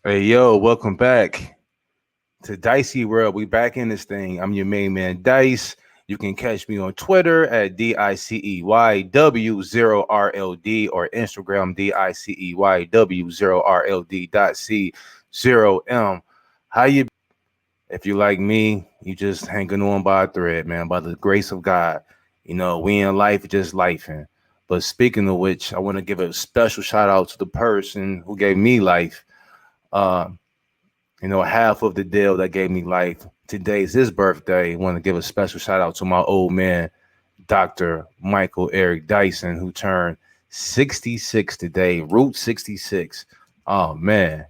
Hey yo, welcome back to Dicey World. We back in this thing. I'm your main man, Dice. You can catch me on Twitter at DICEYW0RLD or Instagram DICEYW0RLD.C0M. How you? If you like me, you just hanging on by a thread, man. By the grace of God, we in life just lifing. But speaking of which, I want to give a special shout out to the person who gave me life. Uh, half of the deal that gave me life. Today is his birthday. I want to give a special shout out to my old man, Dr. Michael Eric Dyson, who turned 66 today, Route 66. Oh, man.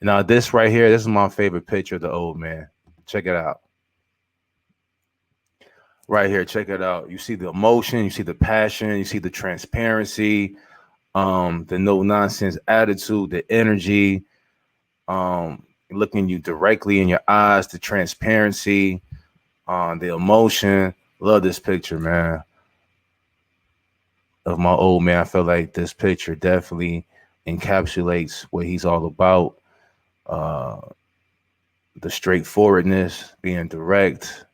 Now, this right here, this is my favorite picture of the old man. Check it out. Right here, check it out. You see the emotion, you see the passion, you see the transparency, the no nonsense attitude, the energy, looking you directly in your eyes, the transparency, the emotion. Love this picture, man, of my old man. I feel like this picture definitely encapsulates what he's all about. Uh, the straightforwardness, being direct,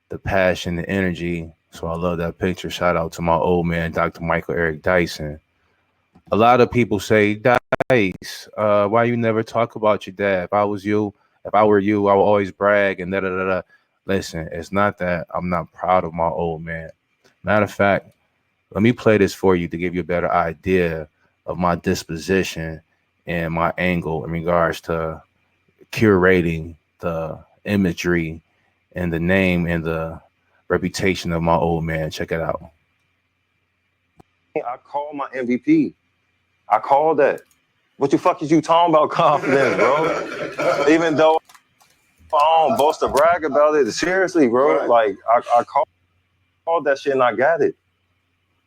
the passion, the energy. So I love that picture. Shout out to my old man, Dr. Michael Eric Dyson. A lot of people say, Dice, why you never talk about your dad? If I were you, I would always brag and da da da da. Listen, it's not that I'm not proud of my old man. Matter of fact, let me play this for you to give you a better idea of my disposition and my angle in regards to curating the imagery and the name and the reputation of my old man. Check it out. I called my MVP. I called that. What the fuck is you talking about confidence, bro? Even though I don't boast or brag about it, seriously, bro. Like I called that shit and I got it.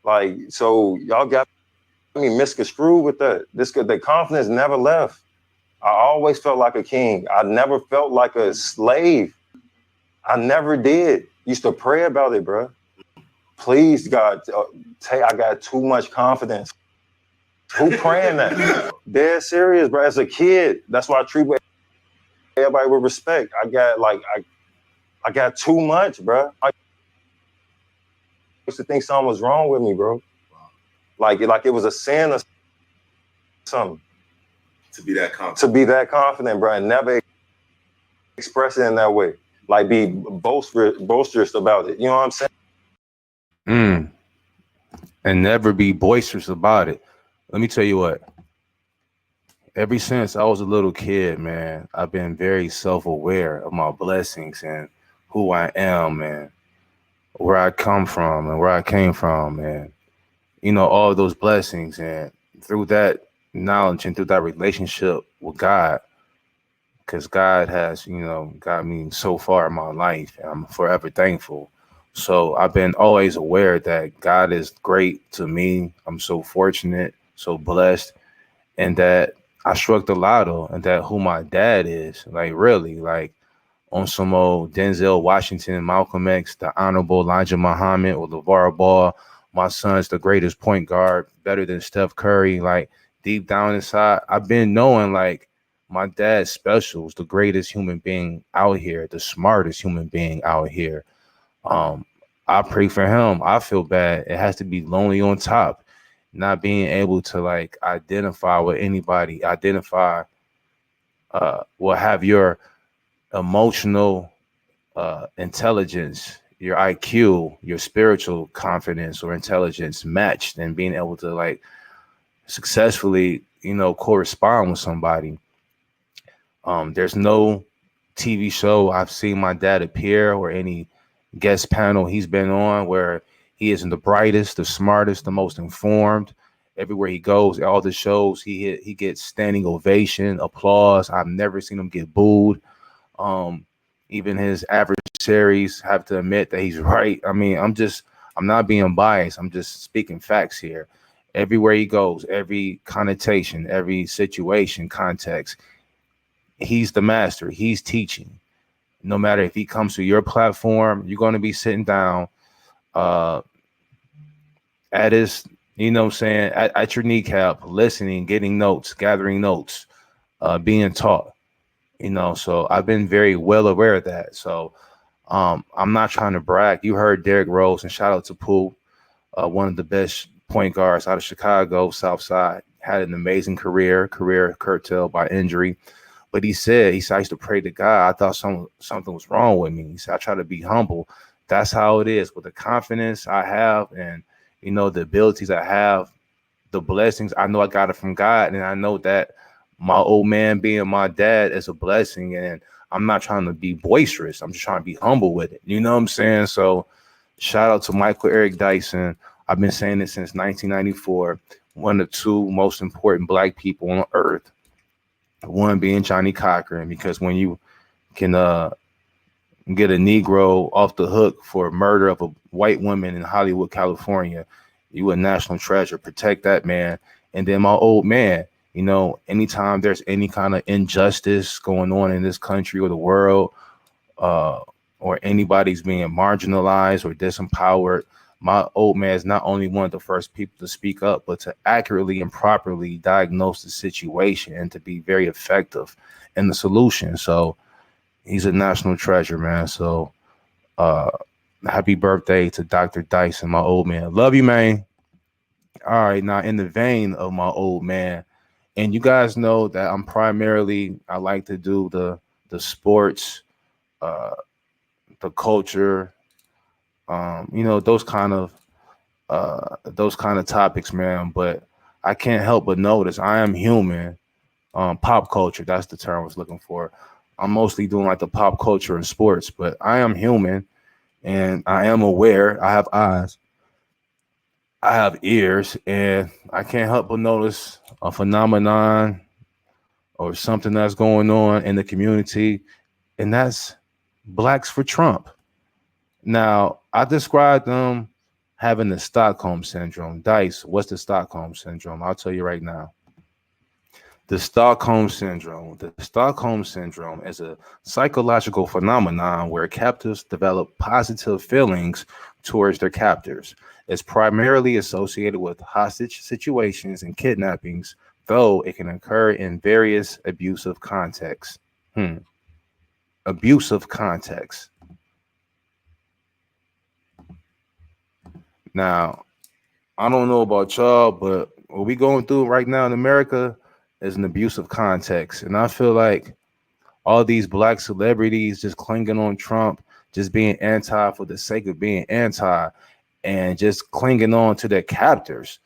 Like, so y'all got me misconstrued with that. The confidence never left. I always felt like a king. I never felt like a slave. I never did. Used to pray about it, bro. Please, God, I got too much confidence. Who praying that? Dead serious, bro. As a kid, that's why I treat everybody with respect. I got too much, bro. I used to think something was wrong with me, bro. Like it was a sin or something. To be that confident. To be that confident, bro, and never express it in that way. Like be boisterous about it. You know what I'm saying? And never be boisterous about it. Let me tell you what. Ever since I was a little kid, man, I've been very self-aware of my blessings and who I am and where I come from and where I came from and all of those blessings. And through that knowledge and through that relationship with God, because God has, got me so far in my life, and I'm forever thankful. So I've been always aware that God is great to me. I'm so fortunate, so blessed, and that I struck the lotto, and that who my dad is, like really, like on some old Denzel Washington, Malcolm X, the Honorable Elijah Muhammad, or LeVar Ball. My son's the greatest point guard, better than Steph Curry. Like deep down inside, I've been knowing like my dad's special is the greatest human being out here, the smartest human being out here. Um, I pray for him. I feel bad. It has to be lonely on top, not being able to like identify with anybody, will have your emotional intelligence, your IQ, your spiritual confidence or intelligence matched, and being able to like successfully, correspond with somebody. There's no TV show I've seen my dad appear or any guest panel he's been on where he isn't the brightest, the smartest, the most informed. Everywhere he goes, all the shows he gets standing ovation, applause. I've never seen him get booed. Even his adversaries have to admit that he's right. I mean, I'm not being biased. I'm just speaking facts here. Everywhere he goes, every connotation, every situation, context, he's the master. He's teaching. No matter if he comes to your platform, you're going to be sitting down uh, at his, at your kneecap, listening, getting notes, gathering notes. being taught. So I've been very well aware of that. So I'm not trying to brag. You heard Derrick Rose, and shout out to Pooh, one of the best point guards out of Chicago, South Side. Had an amazing career curtailed by injury. But he said, I used to pray to God. I thought something was wrong with me. He said, I try to be humble. That's how it is. With the confidence I have and, the abilities I have, the blessings, I know I got it from God. And I know that my old man being my dad is a blessing. And I'm not trying to be boisterous. I'm just trying to be humble with it. You know what I'm saying? So shout out to Michael Eric Dyson. I've been saying it since 1994. One of the two most important black people on earth. One being Johnny Cochran, because when you can get a Negro off the hook for murder of a white woman in Hollywood, California, you a national treasure. Protect that man. And then my old man, anytime there's any kind of injustice going on in this country or the world, or anybody's being marginalized or disempowered, my old man is not only one of the first people to speak up, but to accurately and properly diagnose the situation and to be very effective in the solution. So he's a national treasure, man. So happy birthday to Dr. Dyson, my old man. Love you, man. All right, now in the vein of my old man, and you guys know that I like to do the sports, uh, the culture, those kind of topics, man. But I can't help but notice I am human. Pop culture, that's the term I was looking for. I'm mostly doing like the pop culture and sports, but I am human and I am aware. I have eyes, I have ears, and I can't help but notice a phenomenon or something that's going on in the community, and that's Blacks for Trump. Now, I described them having the Stockholm syndrome. Dice, what's the Stockholm syndrome? I'll tell you right now. The Stockholm syndrome. The Stockholm syndrome is a psychological phenomenon where captives develop positive feelings towards their captors. It's primarily associated with hostage situations and kidnappings, though it can occur in various abusive contexts. Abusive contexts. Now, I don't know about y'all, but what we going through right now in America is an abusive context. And I feel like all these black celebrities just clinging on Trump, just being anti for the sake of being anti, and just clinging on to their captors,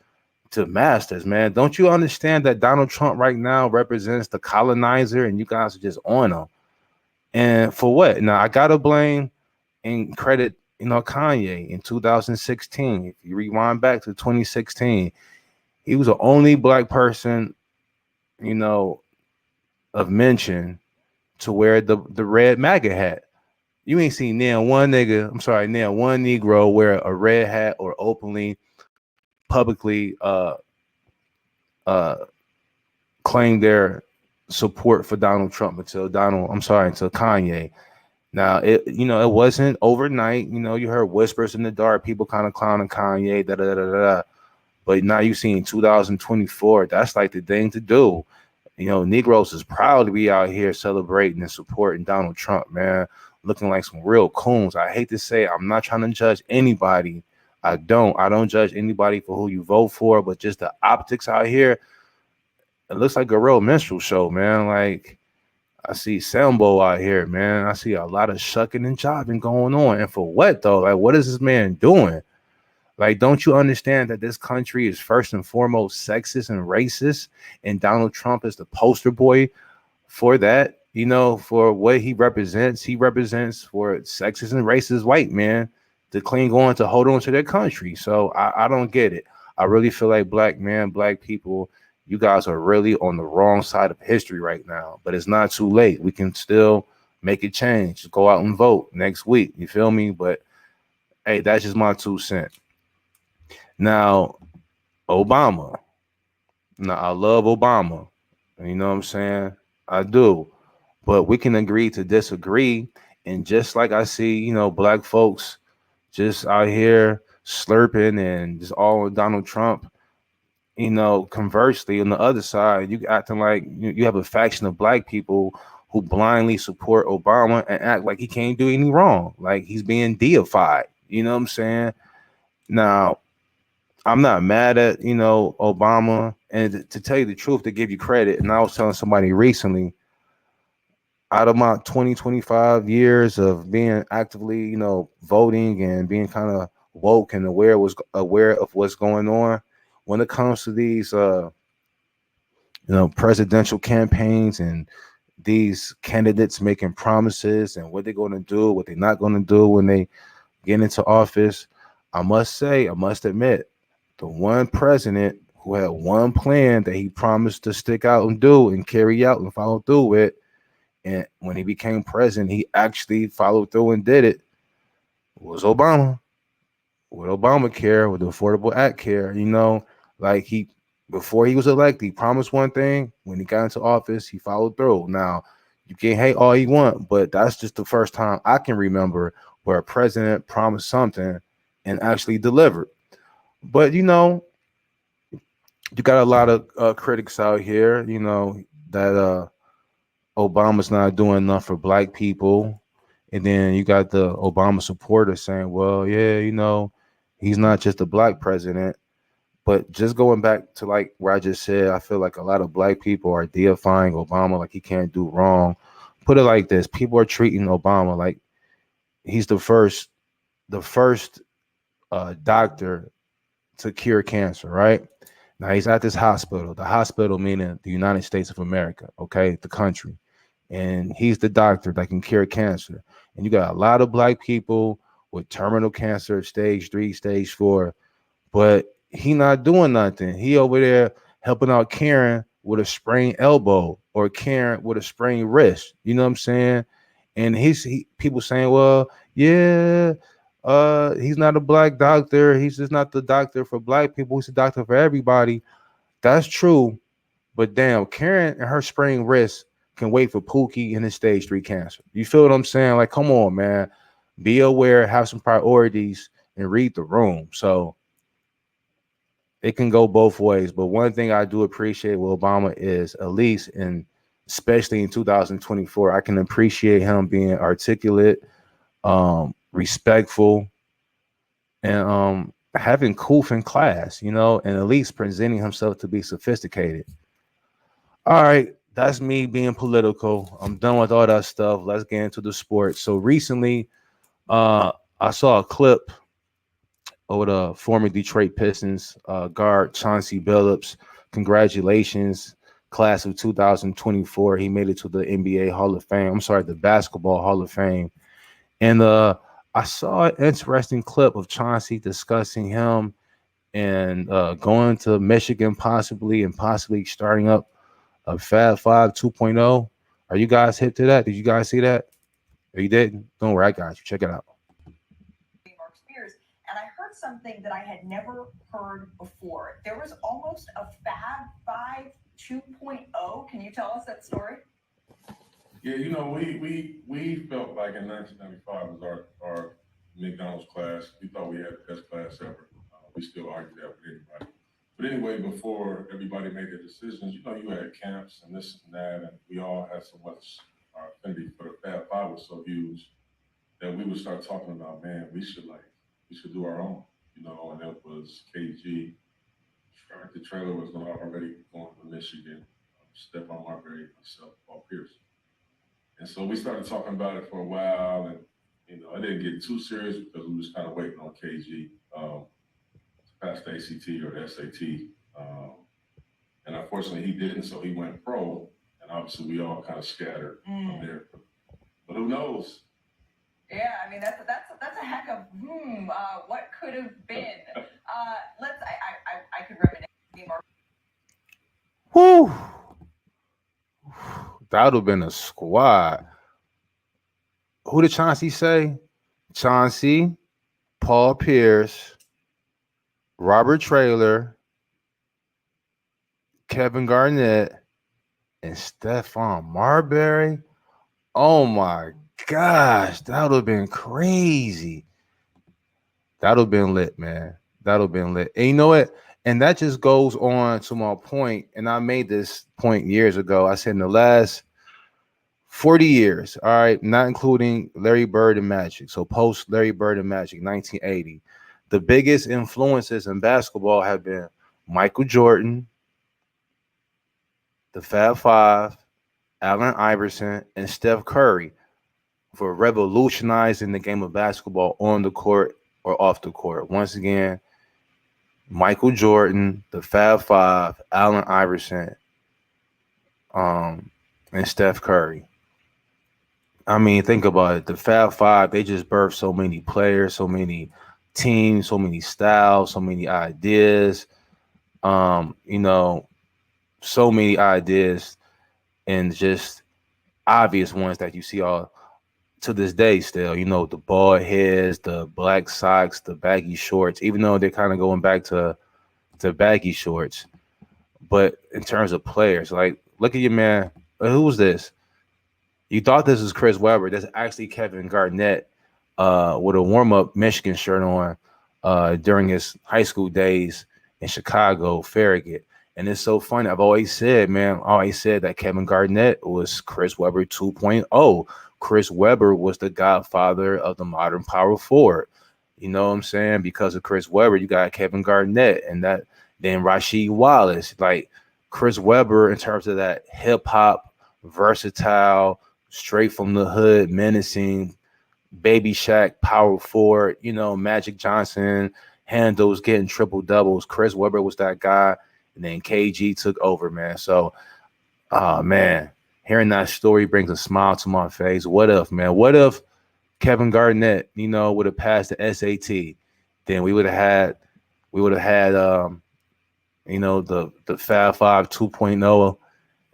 to masters, man. Don't you understand that Donald Trump right now represents the colonizer and you guys are just on him? And for what? Now, I got to blame and credit, Kanye in 2016. If you rewind back to 2016, he was the only black person, of mention to wear the red MAGA hat. You ain't seen now one Negro wear a red hat or openly, publicly uh claim their support for Donald Trump until Kanye. Now it wasn't overnight. You heard whispers in the dark, people kind of clowning Kanye, da da da da da. But now you see in 2024, that's like the thing to do. Negroes is proud to be out here celebrating and supporting Donald Trump, man. Looking like some real coons. I hate to say, I'm not trying to judge anybody. I don't judge anybody for who you vote for, but just the optics out here, it looks like a real minstrel show, man. Like, I see Sambo out here, man. I see a lot of shucking and jiving going on. And for what, though? Like, what is this man doing? Like, don't you understand that this country is first and foremost sexist and racist? And Donald Trump is the poster boy for that, for what he represents. He represents for sexist and racist white men to cling on, to hold on to their country. So I don't get it. I really feel like black people, you guys are really on the wrong side of history right now. But it's not too late. We can still make a change. Go out and vote next week. You feel me? But hey, that's just my 2 cents. Now, Obama. Now, I love Obama. You know what I'm saying? I do. But we can agree to disagree. And just like I see, black folks just out here slurping and just all on Donald Trump, conversely, on the other side, you acting like you have a faction of black people who blindly support Obama and act like he can't do any wrong, like he's being deified. You know what I'm saying? Now, I'm not mad at Obama, and to tell you the truth, to give you credit, and I was telling somebody recently, out of my 25 years of being actively, voting and being kind of woke and aware of what's going on when it comes to these presidential campaigns and these candidates making promises and what they're going to do, what they're not going to do when they get into office. I must admit, the one president who had one plan that he promised to stick out and do and carry out and follow through with, and when he became president, he actually followed through and did it, was Obama. With Obamacare, with the Affordable Act Care, like before he was elected, he promised one thing. When he got into office, he followed through. Now, you can hate all you want, but that's just the first time I can remember where a president promised something and actually delivered. But you got a lot of critics out here, that Obama's not doing enough for black people. And then you got the Obama supporters saying, well, yeah, he's not just a black president. But just going back to like where I just said, I feel like a lot of black people are deifying Obama like he can't do wrong. Put it like this: people are treating Obama like he's the first doctor to cure cancer, right? Now he's at this hospital. The hospital meaning the United States of America, okay, the country, and he's the doctor that can cure cancer. And you got a lot of black people with terminal cancer, stage 3, stage 4, but he not doing nothing. He over there helping out Karen with a sprained elbow or Karen with a sprained wrist. You know what I'm saying? And people saying, well, yeah, he's not a black doctor. He's just not the doctor for black people. He's a doctor for everybody. That's true. But damn, Karen and her sprained wrist can wait for Pookie and his stage 3 cancer. You feel what I'm saying? Like, come on, man. Be aware, have some priorities, and read the room. So it can go both ways. But one thing I do appreciate with Obama is, at least especially in 2024, I can appreciate him being articulate, respectful, and having coof in class, and at least presenting himself to be sophisticated. All right, that's me being political. I'm done with all that stuff. Let's get into the sports. So recently, I saw a clip of the former Detroit Pistons guard Chauncey Billups. Congratulations, class of 2024. He made it to the NBA Hall of Fame. I'm sorry, the Basketball Hall of Fame. And I saw an interesting clip of Chauncey discussing him and going to Michigan possibly starting up a Fab 5 2.0. Are you guys hip to that? Did you guys see that? Or you didn't? Don't worry, I got you. Check it out. And I heard something that I had never heard before. There was almost a Fab 5 2.0. Can you tell us that story? Yeah, we felt like in 1995 was our McDonald's class. We thought we had the best class ever. We still argue that with anybody. But anyway, before everybody made their decisions, you had camps and this and that, and we all had so much affinity for the Fab Five was so huge that we would start talking about, man, we should do our own, and that was KG. The trailer was already going to Michigan, Stephon Marbury, myself, Paul Pierce. And so we started talking about it for a while, and I didn't get too serious because we was kind of waiting on KG to pass the ACT or the SAT. And unfortunately he didn't, so he went pro, and obviously we all kind of scattered from there. But who knows? Yeah, I mean that's a heck of what could have been. I could reminisce more. Whew. That would have been a squad. Who did Chauncey say? Chauncey, Paul Pierce, Robert Traylor, Kevin Garnett, and Stephon Marbury. Oh my gosh, that would have been crazy. That would have been lit, man. That would have been lit. And you know what? And that just goes on to my point, and I made this point years ago. I said in the last 40 years, all right, not including Larry Bird and Magic, so post Larry Bird and Magic, 1980, the biggest influences in basketball have been Michael Jordan, the Fab Five, Allen Iverson, and Steph Curry for revolutionizing the game of basketball on the court or off the court. Once again, Michael Jordan, the Fab Five, Allen Iverson, and Steph Curry. I mean, think about it. The Fab Five, they just birthed so many players, so many teams, so many styles, so many ideas. You know, so many ideas and just obvious ones that you see all to this day still. You know, the bald heads, the black socks, the baggy shorts, even though they're kind of going back to baggy shorts. But in terms of players, like look at your man. Who was this? You thought this was Chris Webber. That's actually Kevin Garnett with a warm-up Michigan shirt on during his high school days in Chicago, Farragut. And it's so funny. I've always said, man, that Kevin Garnett was Chris Webber 2.0. Chris Webber was the godfather of the modern power forward. You know what I'm saying? Because of Chris Webber, you got Kevin Garnett and that then Rasheed Wallace. Like Chris Webber in terms of that hip-hop, versatile, straight from the hood, menacing, Baby Shaq, power forward, you know, Magic Johnson, handles, getting triple doubles. Chris Webber was that guy. And then KG took over, man. So, man, hearing that story brings a smile to my face. What if, man? What if Kevin Garnett, you know, would have passed the SAT? Then we would have had, you know, the Fab Five 2.0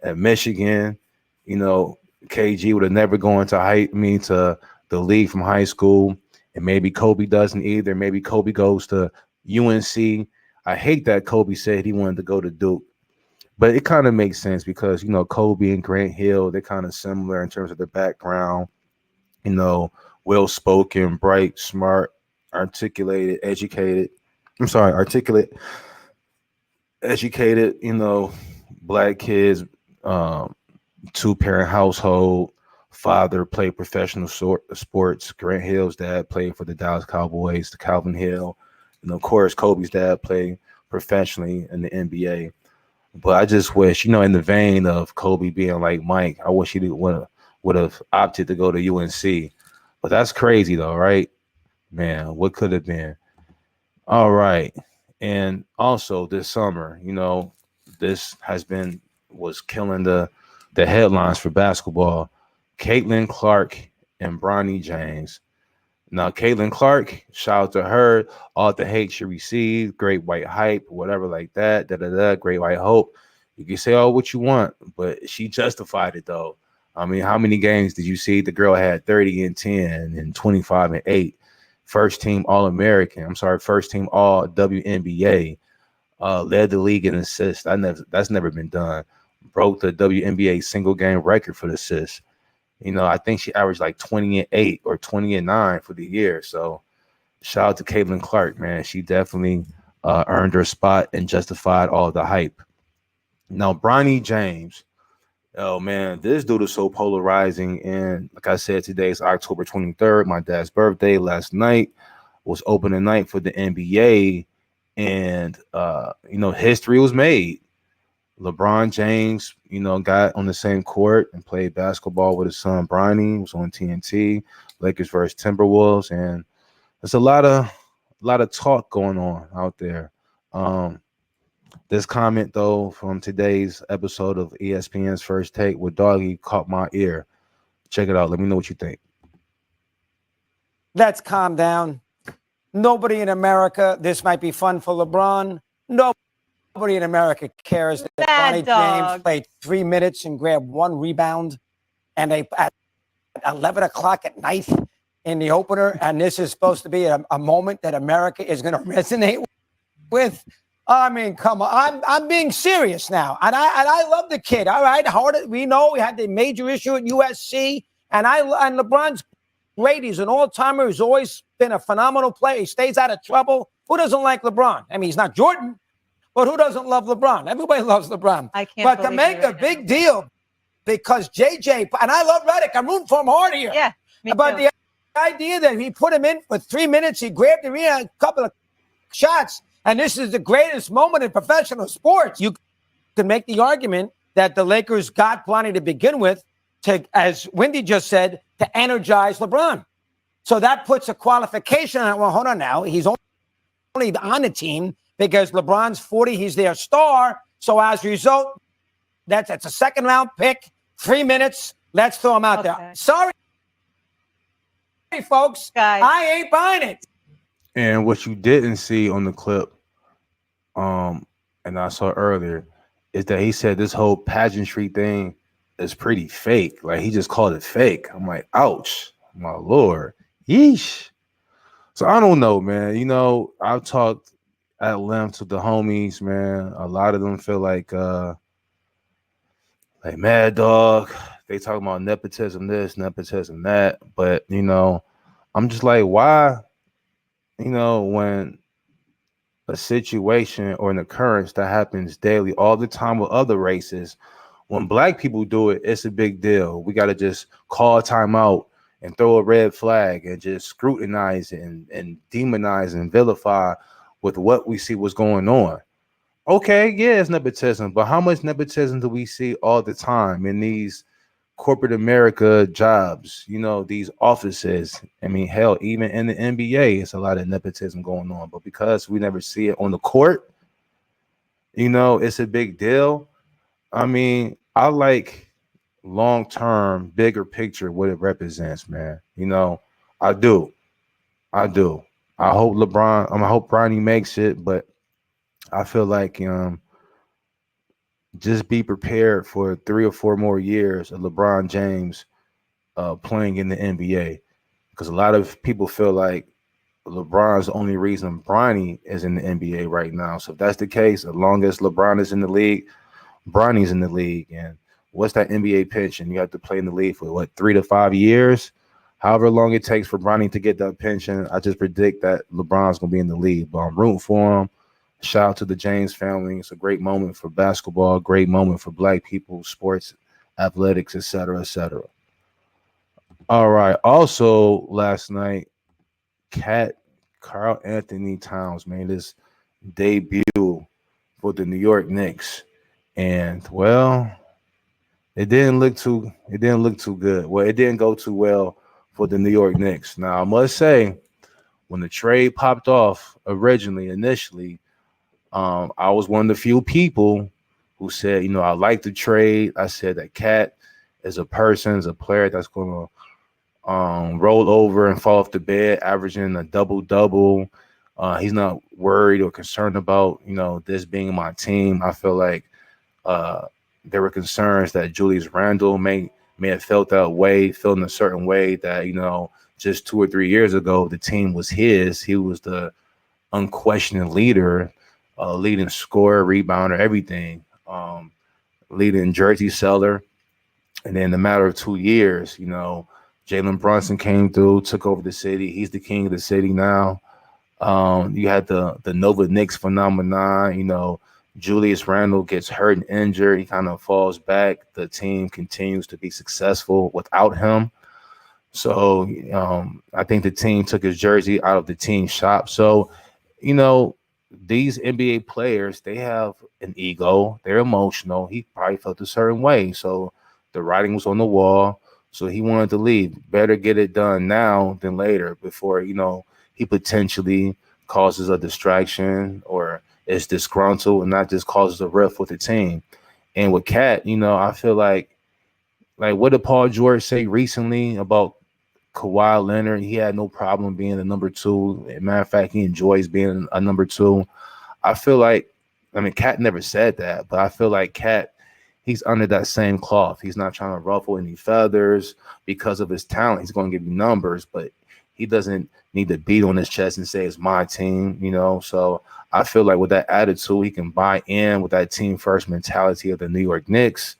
at Michigan. You know, KG would have never gone to the league from high school, and maybe Kobe doesn't either. Maybe Kobe goes to UNC. I hate that Kobe said he wanted to go to Duke, but it kind of makes sense because, you know, Kobe and Grant Hill, they're kind of similar in terms of their background, you know, well-spoken, bright, smart, articulate, educated, you know, black kids, two-parent household, father played professional sports. Grant Hill's dad played for the Dallas Cowboys, the Calvin Hill. And of course, Kobe's dad played professionally in the NBA. But I just wish, you know, in the vein of Kobe being like Mike, I wish he would have opted to go to UNC. But that's crazy, though, right? Man, what could have been? All right. And also this summer, you know, this was killing the headlines for basketball. Caitlin Clark and Bronny James. Now, Caitlin Clark, shout out to her, all the hate she received, great white hype, whatever like that, great white hope. You can say all what you want, but she justified it, though. I mean, how many games did you see? The girl had 30 and 10 and 25 and 8. First team All-American. First team All-WNBA. Led the league in assists. That's never been done. Broke the WNBA single game record for the assists. You know, I think she averaged like 20 and 8 or 20 and 9 for the year. So shout out to Caitlin Clark, man. She definitely earned her spot and justified all the hype. Now, Bronny James. Oh, man, this dude is so polarizing. And like I said, today is October 23rd, my dad's birthday. Last night was opening night for the NBA. And, you know, history was made. LeBron James, you know, got on the same court and played basketball with his son Bronny. Was on TNT, Lakers versus Timberwolves, and there's a lot of talk going on out there. This comment though from today's episode of ESPN's First Take with Doggy caught my ear. Check it out. Let me know what you think. Let's calm down. Nobody in America. This might be fun for LeBron. Nobody in America cares that Bronny James played 3 minutes and grabbed 1 rebound, and they at 11 o'clock at night in the opener. And this is supposed to be a moment that America is going to resonate with. I mean, come on. I'm being serious now, and I love the kid. All right, we know we had the major issue at USC, and LeBron's great. He's an all-timer. He's always been a phenomenal player. He stays out of trouble. Who doesn't like LeBron? I mean, he's not Jordan. But who doesn't love LeBron? Everybody loves LeBron. I can't. But to believe make you a right big now. deal because JJ, and I love Redick. I'm rooting for him hard here. Yeah. Me But too. the idea that he put him in for 3 minutes, he grabbed the arena, a couple of shots, and this is the greatest moment in professional sports. You can make the argument that the Lakers got Bronny to begin with, to, as Wendy just said, to energize LeBron. So that puts a qualification on it. Well, hold on now. He's only on the team because LeBron's 40. He's their star. So as a result, that's a second round pick, 3 minutes. Let's throw him out there. Sorry, folks. Guys. I ain't buying it. And what you didn't see on the clip, and I saw earlier, is that he said this whole pageantry thing is pretty fake. Like, he just called it fake. I'm like, ouch, my Lord. Yeesh. So I don't know, man. You know, I've talked at length to the homies, man. A lot of them feel like Mad Dog. They talking about nepotism this, nepotism that. But, you know, I'm just like, why, you know, when a situation or an occurrence that happens daily all the time with other races, when black people do it, it's a big deal. We got to just call a timeout and throw a red flag and just scrutinize it and demonize and vilify with what we see what's going on. Okay, yeah, it's nepotism, but how much nepotism do we see all the time in these corporate America jobs, you know, these offices? I mean, hell, even in the NBA, it's a lot of nepotism going on, but because we never see it on the court, you know, it's a big deal. I mean, I like long-term, bigger picture what it represents, man. You know, I do. I hope I hope Bronny makes it, but I feel like just be prepared for 3 or 4 more years of LeBron James playing in the NBA, because a lot of people feel like LeBron's the only reason Bronny is in the NBA right now. So if that's the case, as long as LeBron is in the league, Bronny's in the league. And what's that NBA pension? You have to play in the league for what, 3 to 5 years? However long it takes for Bronny to get that pension, I just predict that LeBron's going to be in the league. But I'm rooting for him. Shout out to the James family. It's a great moment for basketball, great moment for black people, sports, athletics, etc., etc. All right. Also, last night, Karl Anthony Towns made his debut for the New York Knicks. And, well, it didn't look too good. Well, it didn't go too well for the New York Knicks. Now, I must say, when the trade popped off initially, I was one of the few people who said, you know, I like the trade. I said that Cat is a person, is a player that's going to roll over and fall off the bed, averaging a double-double. He's not worried or concerned about, you know, this being my team. I feel like there were concerns that Julius Randle may have felt that way, felt in a certain way that, you know, just 2 or 3 years ago, the team was his. He was the unquestioned leader, leading scorer, rebounder, everything, leading jersey seller. And then in a matter of 2 years, you know, Jalen Brunson came through, took over the city. He's the king of the city now. You had the Nova Knicks phenomenon. You know, Julius Randle gets hurt and injured. He kind of falls back. The team continues to be successful without him. So I think the team took his jersey out of the team shop. So, you know, these NBA players, they have an ego. They're emotional. He probably felt a certain way. So the writing was on the wall. So he wanted to leave. Better get it done now than later before, you know, he potentially causes a distraction or is disgruntled and not just causes a rift with the team. And with Cat, you know, I feel like what did Paul George say recently about Kawhi Leonard? He had no problem being a number 2. As a matter of fact, he enjoys being a number 2. I feel like, I mean, Cat never said that, but I feel like Cat, he's under that same cloth. He's not trying to ruffle any feathers because of his talent. He's going to give you numbers, but he doesn't need to beat on his chest and say it's my team, you know. So I feel like with that attitude, he can buy in with that team first mentality of the New York Knicks.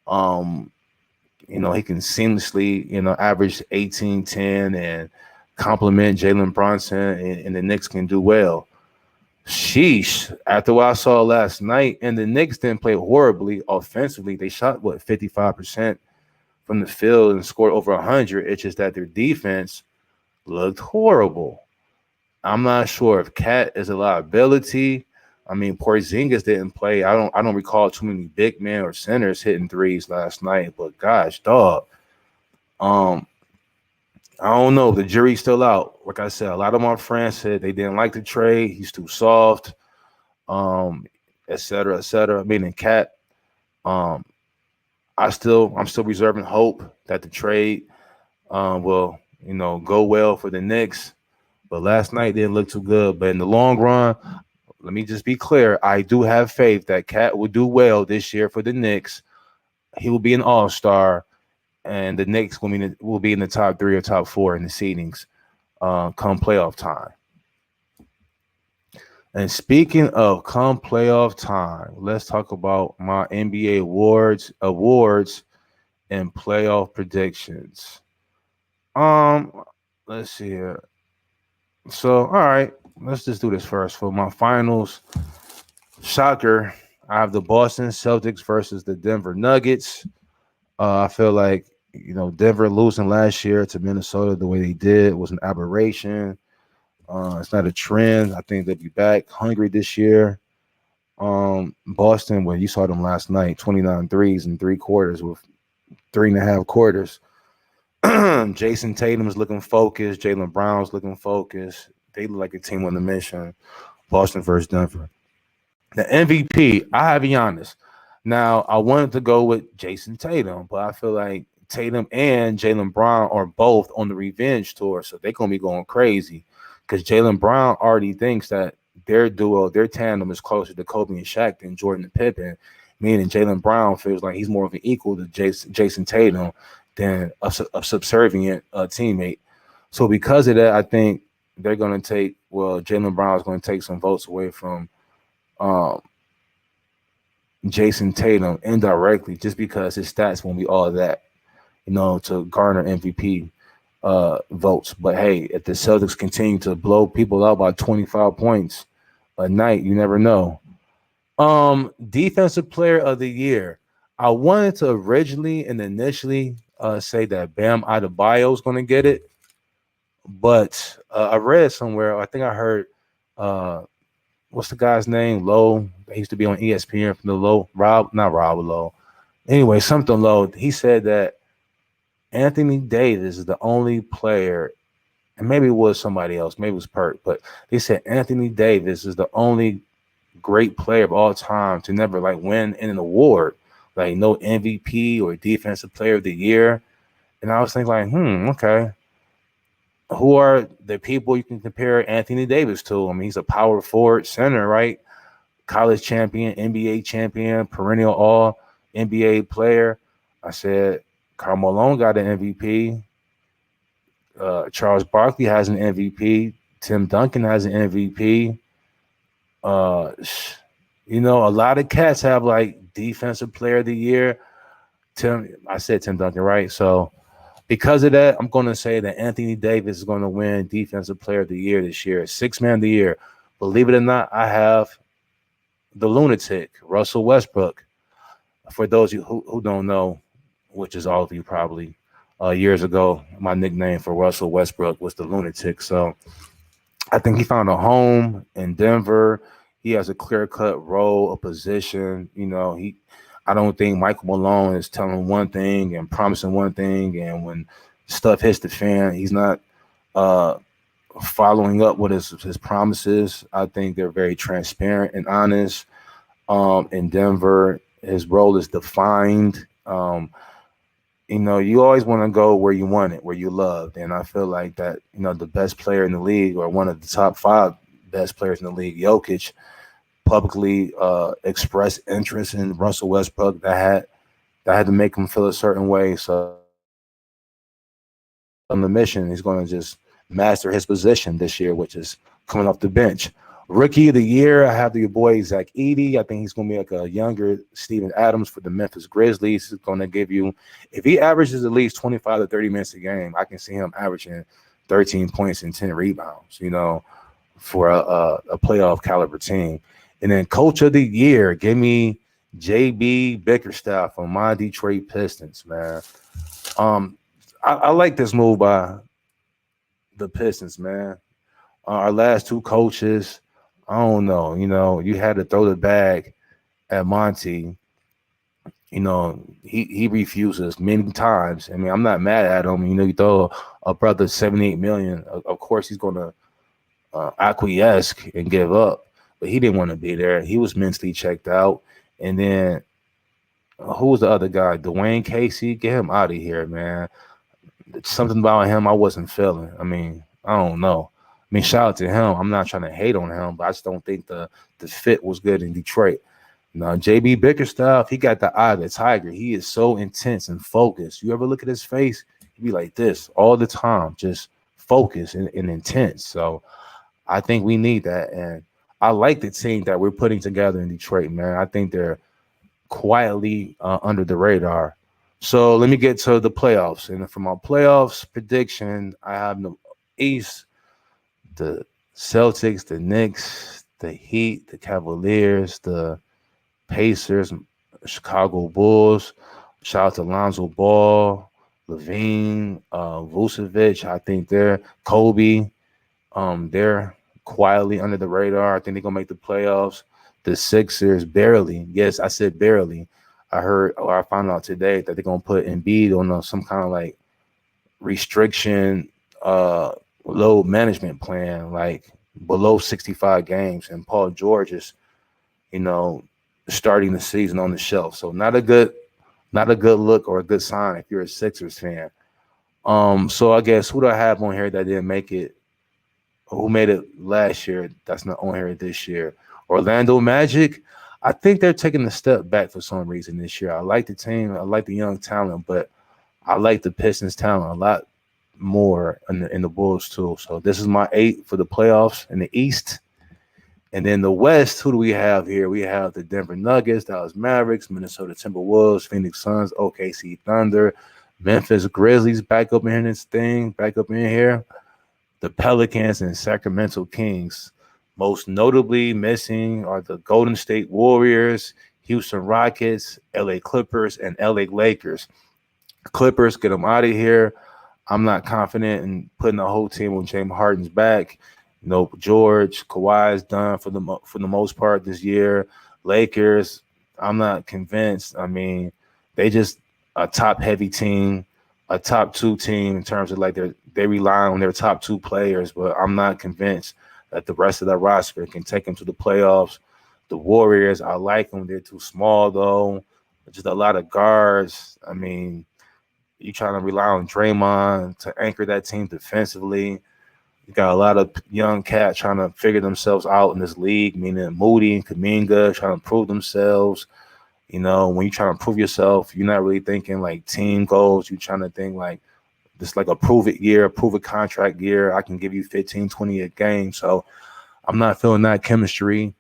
You know, he can seamlessly, you know, average 18-10 and compliment Jalen Brunson, and the Knicks can do well. Sheesh. After what I saw last night, and the Knicks didn't play horribly offensively. They shot, 55% from the field and scored over 100. It's just that their defense looked horrible. I'm not sure if Cat is a liability. I mean, Porzingis didn't play. I don't recall too many big men or centers hitting threes last night. But gosh, dog. I don't know. The jury's still out. Like I said, a lot of my friends said they didn't like the trade. He's too soft, et cetera, et cetera. Meaning Cat. I'm still reserving hope that the trade will, go well for the Knicks. But last night didn't look too good. But in the long run, let me just be clear. I do have faith that Cat will do well this year for the Knicks. He will be an all-star, and the Knicks will be in the top 3 or top 4 in the seedings come playoff time. And speaking of come playoff time, let's talk about my NBA awards and playoff predictions. Let's see here. So, all right, let's just do this first. For my finals, shocker, I have the Boston Celtics versus the Denver Nuggets. I feel like, Denver losing last year to Minnesota the way they did was an aberration. It's not a trend. I think they'll be back hungry this year. Boston, well, you saw them last night, 29 threes in 3 quarters with 3.5 quarters. Jason Tatum's looking focused. Jaylen Brown's looking focused. They look like a team on a mission. Boston versus Denver. The MVP, I have Giannis. Now, I wanted to go with Jason Tatum, but I feel like Tatum and Jaylen Brown are both on the revenge tour, so they're going to be going crazy because Jaylen Brown already thinks that their duo, their tandem is closer to Kobe and Shaq than Jordan and Pippen, meaning Jaylen Brown feels like he's more of an equal to Jason Tatum than a subservient teammate. So because of that, I think they're going to take, Jaylen Brown is going to take some votes away from Jason Tatum indirectly just because his stats won't be all that, to garner MVP votes. But hey, if the Celtics continue to blow people out by 25 points a night, you never know. Defensive player of the year. I wanted to originally and initially say that Bam Adebayo is going to get it, but I read somewhere, I think I heard, what's the guy's name? Lowe. He used to be on ESPN from the Lowe. Not Rob Lowe. Anyway, something Lowe. He said that Anthony Davis is the only player, and maybe it was somebody else, maybe it was Perk, but they said Anthony Davis is the only great player of all time to never win an award, no MVP or defensive player of the year. And I was thinking okay. Who are the people you can compare Anthony Davis to? I mean, he's a power forward center, right? College champion, NBA champion, perennial all NBA player. I said Karl Malone got an MVP. Charles Barkley has an MVP. Tim Duncan has an MVP. A lot of cats have defensive player of the year. I said Tim Duncan, right? So because of that, I'm going to say that Anthony Davis is going to win defensive player of the year this year, 6th man of the year. Believe it or not, I have the lunatic, Russell Westbrook. For those of you who don't know, which is all of you probably, years ago, my nickname for Russell Westbrook was the lunatic. So I think he found a home in Denver. He has a clear-cut role, a position. I don't think Michael Malone is telling one thing and promising one thing, and when stuff hits the fan, he's not following up with his promises. I think they're very transparent and honest. In Denver, his role is defined. You always want to go where you want it, where you loved, and I feel like that. The best player in the league, or one of the top 5 best players in the league, Jokic, publicly expressed interest in Russell Westbrook that had to make him feel a certain way. So on the mission, he's going to just master his position this year, which is coming off the bench. Rookie of the year, I have your boy Zach Edey. I think he's going to be a younger Steven Adams for the Memphis Grizzlies. He's going to give you, if he averages at least 25 to 30 minutes a game, I can see him averaging 13 points and 10 rebounds. for a playoff caliber team. And then coach of the year, give me JB Bickerstaff from my Detroit Pistons, man. I like this move by the Pistons, man. Our last two coaches, I don't know. You had to throw the bag at Monty. He refuses many times. I mean, I'm not mad at him. You throw a brother 78 million. Of course, he's gonna acquiesce and give up. But he didn't want to be there. He was mentally checked out. And then who was the other guy? Dwayne Casey. Get him out of here, man. Something about him I wasn't feeling. I mean, I don't know. I mean, shout out to him. I'm not trying to hate on him, but I just don't think the fit was good in Detroit. JB Bickerstaff, he got the eye of the tiger. He is so intense and focused. You ever look at his face? He be like this all the time, just focused and intense. So I think we need that. And I like the team that we're putting together in Detroit, man. I think they're quietly under the radar. So let me get to the playoffs. And for my playoffs prediction, I have the East, the Celtics, the Knicks, the Heat, the Cavaliers, the Pacers, Chicago Bulls. Shout out to Lonzo Ball, Levine, Vucevic. I think they're Kobe. They're quietly under the radar. I think they're gonna make the playoffs. The Sixers barely. Yes, I said barely. I found out today that they're gonna put Embiid on some kind of like restriction, load management plan, like below 65 games, and Paul George is, starting the season on the shelf. So not a good look or a good sign if you're a Sixers fan. So I guess who do I have on here that didn't make it? Who made it last year? That's not on here this year. Orlando Magic. I think they're taking a step back for some reason this year. I like the team. I like the young talent, but I like the Pistons talent a lot more in the Bulls too. So this is my 8 for the playoffs in the East. And then the West, who do we have here? We have the Denver Nuggets, Dallas Mavericks, Minnesota Timberwolves, Phoenix Suns, OKC Thunder, Memphis Grizzlies back up in here. The Pelicans and Sacramento Kings. Most notably missing are the Golden State Warriors, Houston Rockets, LA Clippers, and LA Lakers. Clippers, get them out of here. I'm not confident in putting the whole team on James Harden's back. George, Kawhi is done for the most part this year. Lakers, I'm not convinced. I mean, they just a top-heavy team, a top 2 team in terms of like they rely on their top 2 players, but I'm not convinced that the rest of that roster can take them to the playoffs. The Warriors, I like them. They're too small, though. Just a lot of guards. I mean, you trying to rely on Draymond to anchor that team defensively. You got a lot of young cats trying to figure themselves out in this league, meaning Moody and Kuminga trying to prove themselves. When you're trying to prove yourself, you're not really thinking like team goals. You're trying to think like this, like a prove it contract year. I can give you 15, 20 a game. So I'm not feeling that chemistry.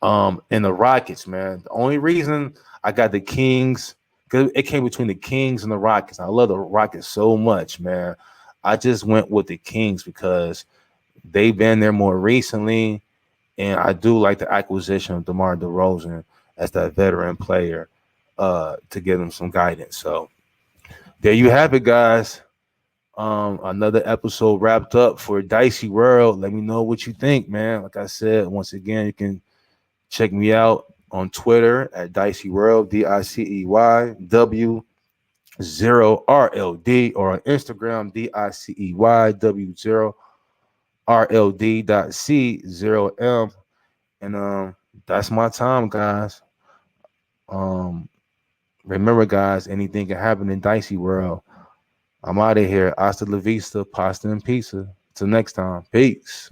And the Rockets, man. The only reason I got the Kings, because it came between the Kings and the Rockets. I love the Rockets so much, man. I just went with the Kings because they've been there more recently, and I do like the acquisition of DeMar DeRozan as that veteran player to give them some guidance. So there you have it, guys. Another episode wrapped up for Dicey World. Let me know what you think, man. Like I said, once again, you can check me out on Twitter at Dicey World, DICEYW0RLD, or on Instagram, DICEYW0RLD.C0M. And that's my time, guys. Remember, guys, anything can happen in Dicey World. I'm out of here. Hasta la vista, pasta and pizza. Till next time. Peace.